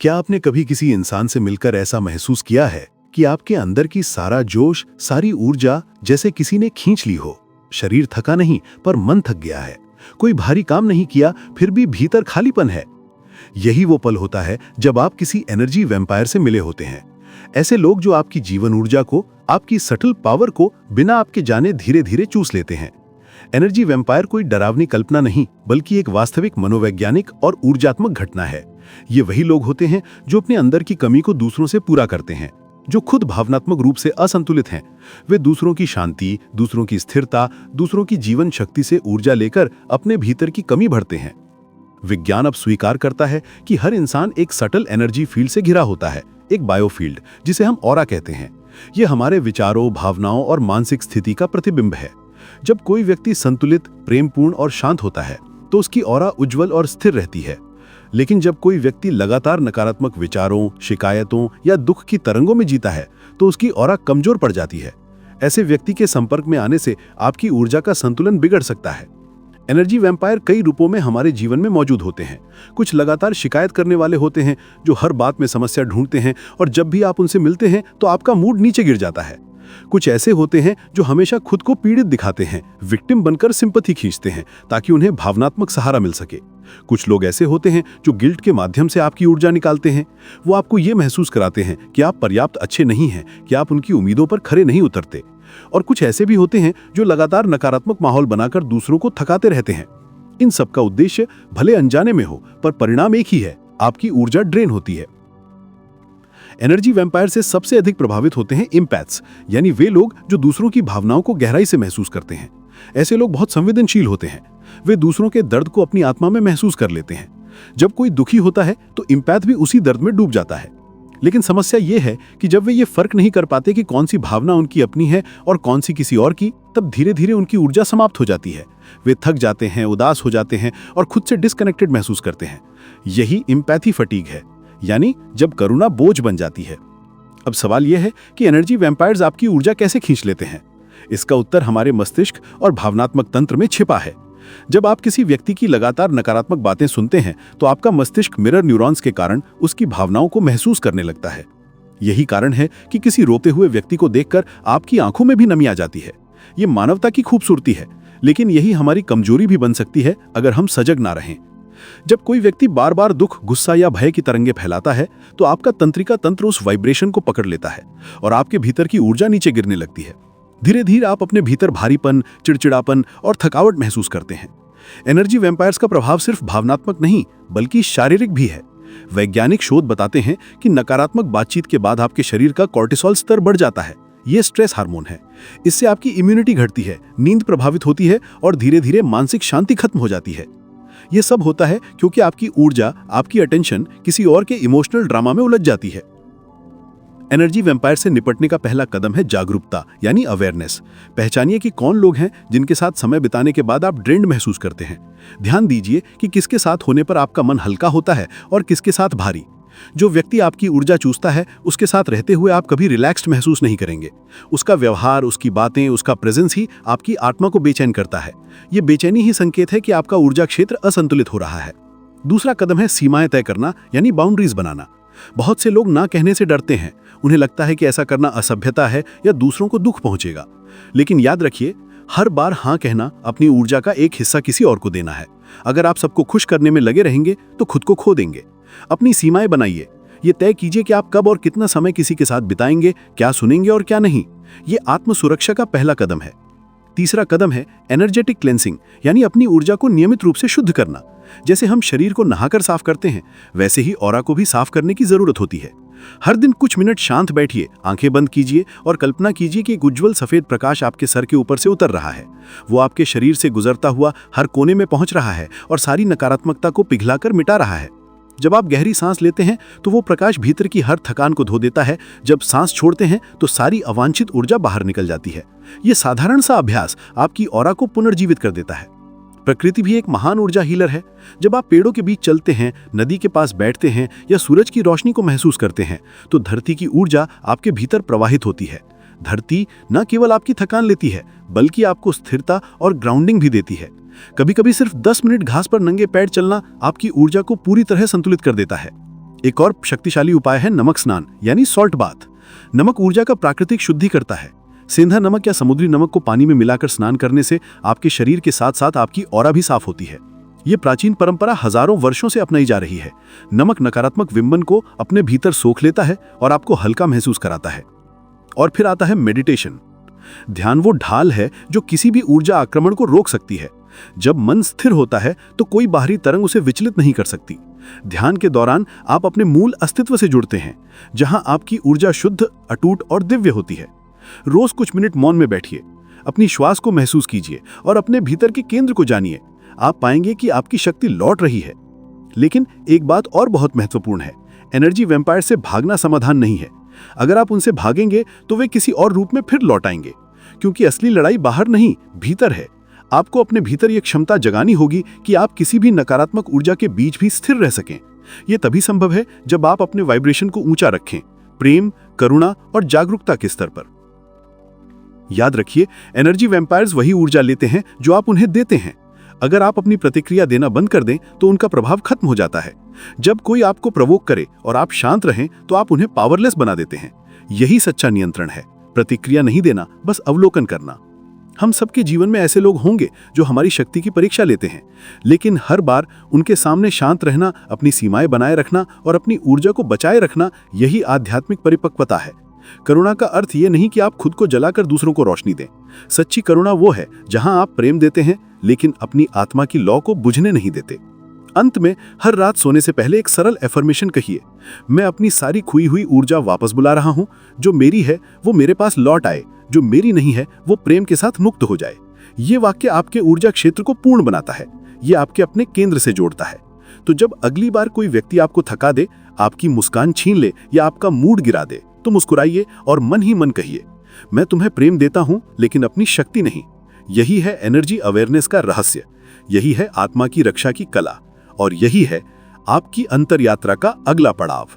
क्या आपने कभी किसी इंसान से मिलकर ऐसा महसूस किया है कि आपके अंदर की सारा जोश, सारी ऊर्जा जैसे किसी ने खींच ली हो? शरीर थका नहीं, पर मन थक गया है। कोई भारी काम नहीं किया, फिर भी भीतर खालीपन है। यही वो पल होता है जब आप किसी एनर्जी वैम्पायर से मिले होते हैं। ऐसे लोग जो आपकी जीवन ऊर्जा को, आपकी सटल पावर को बिना आपके जाने धीरे धीरे चूस लेते हैं। एनर्जी वैम्पायर कोई डरावनी कल्पना नहीं, बल्कि एक वास्तविक मनोवैज्ञानिक और ऊर्जात्मक घटना है। ये वही लोग होते हैं जो अपने अंदर की कमी को दूसरों से पूरा करते हैं, जो खुद भावनात्मक रूप से असंतुलित हैं। वे दूसरों की शांति, दूसरों की स्थिरता, दूसरों की जीवन शक्ति से ऊर्जा लेकर अपने भीतर की कमी भरते हैं। विज्ञान अब स्वीकार करता है कि हर इंसान एक सटल एनर्जी फील्ड से घिरा होता है, एक बायोफील्ड जिसे हम ऑरा कहते हैं। ये हमारे विचारों, भावनाओं और मानसिक स्थिति का प्रतिबिंब है। जब कोई व्यक्ति संतुलित, प्रेमपूर्ण और शांत होता है तो उसकी ऑरा उज्जवल और स्थिर रहती है। लेकिन जब कोई व्यक्ति लगातार नकारात्मक विचारों, शिकायतों या दुख की तरंगों में जीता है तो उसकी ऑरा कमजोर पड़ जाती है। ऐसे व्यक्ति के संपर्क में आने से आपकी ऊर्जा का संतुलन बिगड़ सकता है। एनर्जी वैम्पायर कई रूपों में हमारे जीवन में मौजूद होते हैं। कुछ लगातार शिकायत करने वाले होते हैं जो हर बात में समस्या ढूंढते हैं और जब भी आप उनसे मिलते हैं तो आपका मूड नीचे गिर जाता है। कुछ ऐसे होते हैं जो हमेशा खुद को पीड़ित दिखाते हैं, विक्टिम बनकर सिंपैथी खींचते हैं ताकि उन्हें भावनात्मक सहारा मिल सके। कुछ लोग ऐसे होते हैं जो गिल्ट के माध्यम से आपकी ऊर्जा निकालते हैं। वो आपको ये महसूस कराते हैं कि आप पर्याप्त अच्छे नहीं हैं, कि आप उनकी उम्मीदों पर खरे नहीं उतरते। और कुछ ऐसे भी होते हैं जो लगातार नकारात्मक माहौल बनाकर दूसरों को थकाते रहते हैं। इन सब का उद्देश्य भले अनजाने में हो, पर परिणाम एक ही है, आपकी ऊर्जा ड्रेन होती है। एनर्जी वैम्पायर से सबसे अधिक प्रभावित होते हैं एम्पैथ्स, यानी वे लोग जो दूसरों की भावनाओं को गहराई से महसूस करते हैं। ऐसे लोग बहुत संवेदनशील होते हैं। वे दूसरों के दर्द को अपनी आत्मा में महसूस कर लेते हैं। जब कोई दुखी होता है तो एम्पैथ भी उसी दर्द में डूब जाता है। लेकिन समस्या यह है कि जब वे ये फर्क नहीं कर पाते कि कौन सी भावना उनकी अपनी है और कौन सी किसी और की, तब धीरे धीरे उनकी ऊर्जा समाप्त हो जाती है। वे थक जाते हैं, उदास हो जाते हैं और खुद से डिस्कनेक्टेड महसूस करते हैं। यही एम्पैथी फटीग है, यानी जब करुणा बोझ बन जाती है। अब सवाल यह है कि एनर्जी वैम्पायर्स आपकी ऊर्जा कैसे खींच लेते हैं? इसका उत्तर हमारे मस्तिष्क और भावनात्मक तंत्र में छिपा है। जब आप किसी व्यक्ति की लगातार नकारात्मक बातें सुनते हैं तो आपका मस्तिष्क मिरर न्यूरॉन्स के कारण उसकी भावनाओं को महसूस करने लगता है। यही कारण है कि किसी रोते हुए व्यक्ति को देखकर आपकी आंखों में भी नमी आ जाती है। ये मानवता की खूबसूरती है, लेकिन यही हमारी कमजोरी भी बन सकती है अगर हम सजग ना रहें। जब कोई व्यक्ति बार बार दुख, गुस्सा या भय की तरंगे फैलाता है तो आपका तंत्रिका तंत्र उस वाइब्रेशन को पकड़ लेता है और आपके भीतर की ऊर्जा नीचे गिरने लगती है। धीरे धीरे आप अपने भीतर भारीपन, चिड़चिड़ापन और थकावट महसूस करते हैं। एनर्जी वैम्पायर्स का प्रभाव सिर्फ भावनात्मक नहीं, बल्कि शारीरिक भी है। वैज्ञानिक शोध बताते हैं कि नकारात्मक बातचीत के बाद आपके शरीर का कॉर्टिसोल स्तर बढ़ जाता है। ये स्ट्रेस हार्मोन है। इससे आपकी इम्यूनिटी घटती है, नींद प्रभावित होती है और धीरे धीरे मानसिक शांति खत्म हो जाती है। यह सब होता है क्योंकि आपकी ऊर्जा, आपकी अटेंशन किसी और के इमोशनल ड्रामा में उलझ जाती है। एनर्जी वैम्पायर से निपटने का पहला कदम है जागरूकता, यानी अवेयरनेस। पहचानिए कि कौन लोग हैं जिनके साथ समय बिताने के बाद आप ड्रेन्ड महसूस करते हैं। ध्यान दीजिए कि किसके साथ होने पर आपका मन हल्का होता है और किसके साथ भारी। जो व्यक्ति आपकी ऊर्जा चूसता है, उसके साथ रहते हुए आप कभी रिलैक्स्ड महसूस नहीं करेंगे। उसका व्यवहार, उसकी बातें, उसका प्रेजेंस ही आपकी आत्मा को बेचैन करता है। ये बेचैनी ही संकेत है कि आपका ऊर्जा क्षेत्र असंतुलित हो रहा है। दूसरा कदम है सीमाएं तय करना, यानी बाउंड्रीज बनाना। बहुत से लोग ना कहने से डरते हैं। उन्हें लगता है कि ऐसा करना असभ्यता है या दूसरों को दुख पहुंचेगा। लेकिन याद रखिए, हर बार हाँ कहना अपनी ऊर्जा का एक हिस्सा किसी और को देना है। अगर आप सबको खुश करने में लगे रहेंगे तो खुद को खो देंगे। अपनी सीमाएं बनाइए। ये तय कीजिए कि आप कब और कितना समय किसी के साथ बिताएंगे, क्या सुनेंगे और क्या नहीं। ये आत्म सुरक्षा का पहला कदम है। तीसरा कदम है एनर्जेटिक क्लेंसिंग, यानी अपनी ऊर्जा को नियमित रूप से शुद्ध करना। जैसे हम शरीर को नहाकर साफ करते हैं, वैसे ही ऑरा को भी साफ करने की जरूरत होती है। हर दिन कुछ मिनट शांत बैठिए, आंखें बंद कीजिए और कल्पना कीजिए कि एक उज्जवल सफेद प्रकाश आपके सर के ऊपर से उतर रहा है। वो आपके शरीर से गुजरता हुआ हर कोने में पहुंच रहा है और सारी नकारात्मकता को पिघलाकर मिटा रहा है। जब आप गहरी सांस लेते हैं तो वो प्रकाश भीतर की हर थकान को धो देता है। जब सांस छोड़ते हैं तो सारी अवांछित ऊर्जा बाहर निकल जाती है। ये साधारण सा अभ्यास आपकी ऑरा को पुनर्जीवित कर देता है। प्रकृति भी एक महान ऊर्जा हीलर है। जब आप पेड़ों के बीच चलते हैं, नदी के पास बैठते हैं या सूरज की रोशनी को महसूस करते हैं तो धरती की ऊर्जा आपके भीतर प्रवाहित होती है। धरती न केवल आपकी थकान लेती है, बल्कि आपको स्थिरता और ग्राउंडिंग भी देती है। कभी कभी सिर्फ 10 मिनट घास पर नंगे पैर चलना आपकी ऊर्जा को पूरी तरह संतुलित कर देता है। एक और शक्तिशाली उपाय है नमक स्नान यानी सॉल्ट बाथ। नमक ऊर्जा का प्राकृतिक शुद्धि करता है। सेंधा नमक या समुद्री नमक को पानी में मिलाकर स्नान करने से आपके शरीर के साथ साथ आपकी ऑरा भी साफ होती है। ये प्राचीन परंपरा हजारों वर्षों से अपनाई जा रही है। नमक नकारात्मक विंबन को अपने भीतर सोख लेता है और आपको हल्का महसूस कराता है। और फिर आता है मेडिटेशन। ध्यान वो ढाल है जो किसी भी ऊर्जा आक्रमण को रोक सकती है। जब मन स्थिर होता है तो कोई बाहरी तरंग उसे विचलित नहीं कर सकती। ध्यान के दौरान आप अपने मूल अस्तित्व से जुड़ते हैं, जहां आपकी ऊर्जा शुद्ध, अटूट और दिव्य होती है। रोज कुछ मिनट मौन में बैठिए, अपनी श्वास को महसूस कीजिए और अपने भीतर के केंद्र को जानिए। आप पाएंगे कि आपकी शक्ति लौट रही है। लेकिन एक बात और बहुत महत्वपूर्ण है, एनर्जी वैम्पायर से भागना समाधान नहीं है। अगर आप उनसे भागेंगे तो वे किसी और रूप में फिर लौट आएंगे, क्योंकि असली लड़ाई बाहर नहीं, भीतर है। आपको अपने भीतर यह क्षमता जगानी होगी कि आप किसी भी नकारात्मक ऊर्जा के बीच भी स्थिर रह सकें। यह तभी संभव है जब आप अपने वाइब्रेशन को ऊंचा रखें, प्रेम, करुणा और जागरूकता के स्तर पर। याद रखिए, एनर्जी वैम्पायर्स वही ऊर्जा लेते हैं जो आप उन्हें देते हैं। अगर आप अपनी प्रतिक्रिया देना बंद कर दें तो उनका प्रभाव खत्म हो जाता है। जब कोई आपको प्रवोक करे और आप शांत रहें तो आप उन्हें पावरलेस बना देते हैं। यही सच्चा नियंत्रण है, प्रतिक्रिया नहीं देना, बस अवलोकन करना। हम सबके जीवन में ऐसे लोग होंगे जो हमारी शक्ति की परीक्षा लेते हैं, लेकिन हर बार उनके सामने शांत रहना, अपनी सीमाएं बनाए रखना और अपनी ऊर्जा को बचाए रखना, यही आध्यात्मिक परिपक्वता है। करुणा का अर्थ ये नहीं कि आप खुद को जलाकर दूसरों को रोशनी दें। सच्ची करुणा वो है जहां आप प्रेम देते हैं लेकिन अपनी आत्मा की लौ को बुझने नहीं देते। अंत में हर रात सोने से पहले एक सरल एफर्मेशन कहिए, मैं अपनी सारी खोई हुई ऊर्जा वापस बुला रहा हूं। जो मेरी है वो मेरे पास लौट आए, जो मेरी नहीं है वो प्रेम के साथ मुक्त हो जाए। ये वाक्य आपके ऊर्जा क्षेत्र को पूर्ण बनाता है। ये आपके अपने केंद्र से जोड़ता है। तो जब अगली बार कोई व्यक्ति आपको थका दे, आपकी मुस्कान छीन ले या आपका मूड गिरा दे, तो मुस्कुराइए और मन ही मन कहिए, मैं तुम्हें प्रेम देता हूं लेकिन अपनी शक्ति नहीं। यही है एनर्जी अवेयरनेस का रहस्य, यही है आत्मा की रक्षा की कला, और यही है आपकी अंतर यात्रा का अगला पड़ाव।